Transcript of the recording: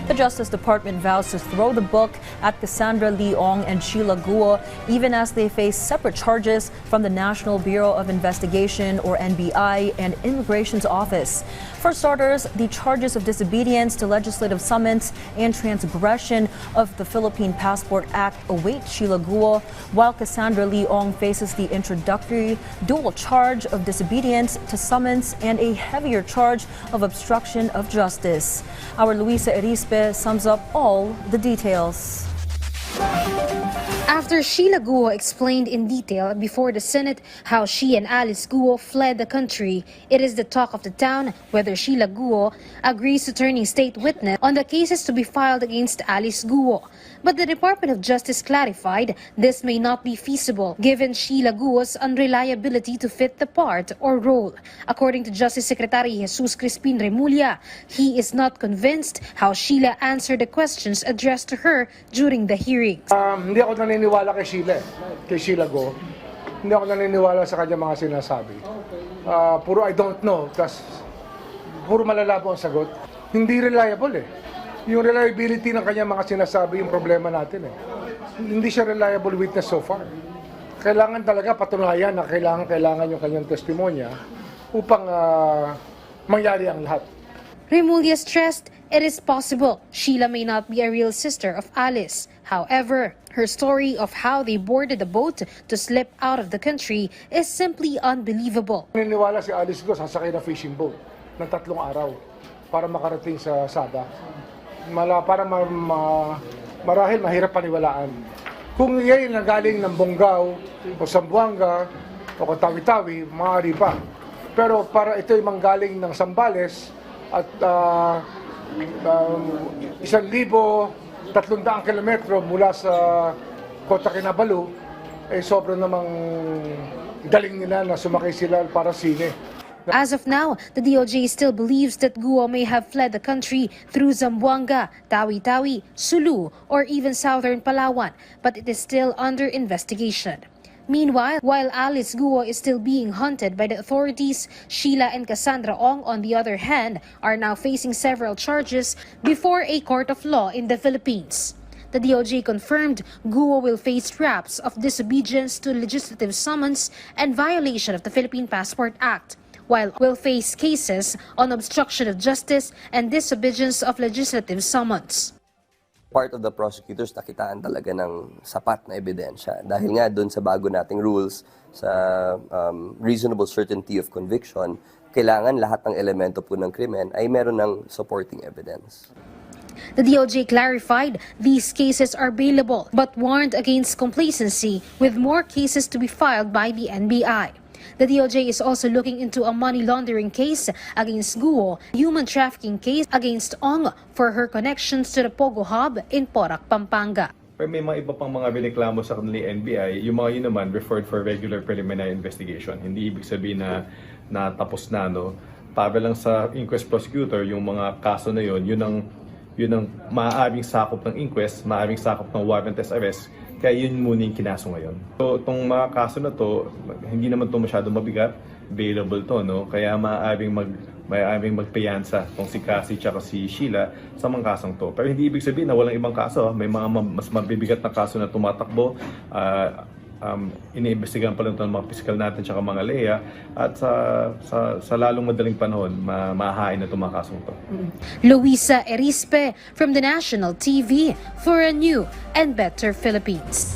The Justice Department vows to throw the book at Cassandra Leong and Sheila Guo, even as they face separate charges from the National Bureau of Investigation, or NBI, and Immigration's Office. For starters, the charges of disobedience to legislative summons and transgression of the Philippine Passport Act await Sheila Guo, while Cassandra Leong faces the introductory dual charge of disobedience to summons and a heavier charge of obstruction of justice. Our Luisa Erispe sums up all the details. After Sheila Guo explained in detail before the Senate how she and Alice Guo fled the country, it is the talk of the town whether Sheila Guo agrees to turning state witness on the cases to be filed against Alice Guo. But the Department of Justice clarified this may not be feasible given Sheila Guo's unreliability to fit the part or role. According to Justice Secretary Jesus Crispin Remulla, he is not convinced how Sheila answered the questions addressed to her during the hearing. Hindi ako naniniwala kay Sheila Guo. Hindi ako naniniwala sa kanya mga sinasabi. Puro I don't know, tas puro malalabo ang sagot. Hindi reliable eh. Yung reliability ng kanya mga sinasabi yung problema natin eh. Hindi siya reliable witness so far. Kailangan talaga patunayan na kailangan yung kanyang testimonya upang mangyari ang lahat. Remulla stressed it is possible Sheila may not be a real sister of Alice. However, her story of how they boarded the boat to slip out of the country is simply unbelievable. Naniniwala si Alice Guo sasakay na fishing boat ng 3 araw para makarating sa Sabah. Marahil mahirap paniwalaan. Kung yan ang galing ng Bonggao o Zamboanga o Tawi-Tawi, maaari pa. Pero para ito yung manggaling ng Zambales at 1,300 kilometro mula sa Kota Kinabalu, eh sobrang namang galing nila na sumakay sila para sine. As of now, the DOJ still believes that Guo may have fled the country through Zamboanga, Tawi-Tawi, Sulu, or even southern Palawan, but it is still under investigation. Meanwhile, while Alice Guo is still being hunted by the authorities, Sheila and Cassandra Ong, on the other hand, are now facing several charges before a court of law in the Philippines. The DOJ confirmed Guo will face raps of disobedience to legislative summons and violation of the Philippine Passport Act, while will face cases on obstruction of justice and disobedience of legislative summons. Part of the prosecutors nakitaan talaga ng sapat na ebidensya dahil nga doon sa bago nating rules sa reasonable certainty of conviction, kailangan lahat ng elemento po ng krimen ay meron ng supporting evidence. The DOJ clarified these cases are bailable but warned against complacency with more cases to be filed by the NBI. The DOJ is also looking into a money laundering case against Guo, human trafficking case against Ong for her connections to the Pogo Hub in Porac, Pampanga. Pero may mga iba pang mga biniklamo sa kanila NBI, yung mga yun naman referred for regular preliminary investigation. Hindi ibig sabihin na tapos na, no? Para lang sa inquest prosecutor, yung mga kaso na yun ang maaaring sakop ng inquest, maaaring sakop ng warrantless arrest. Kaya yun muna yung kinaso ngayon. So, itong mga kaso na to, hindi naman to masyado mabigat, bailable to, no? Kaya maaaring magpiyansa kung si Cassie at si Sheila sa mga kasong to. Pero hindi ibig sabihin na walang ibang kaso. May mga mas mabibigat na kaso na tumatakbo. Iniimbestigahan pa lang ito ng mga pisikal natin at mga leya. At sa lalong madaling panahon, mahahain na itong mga kasong to. Luisa Erispe from the National TV for a new and better Philippines.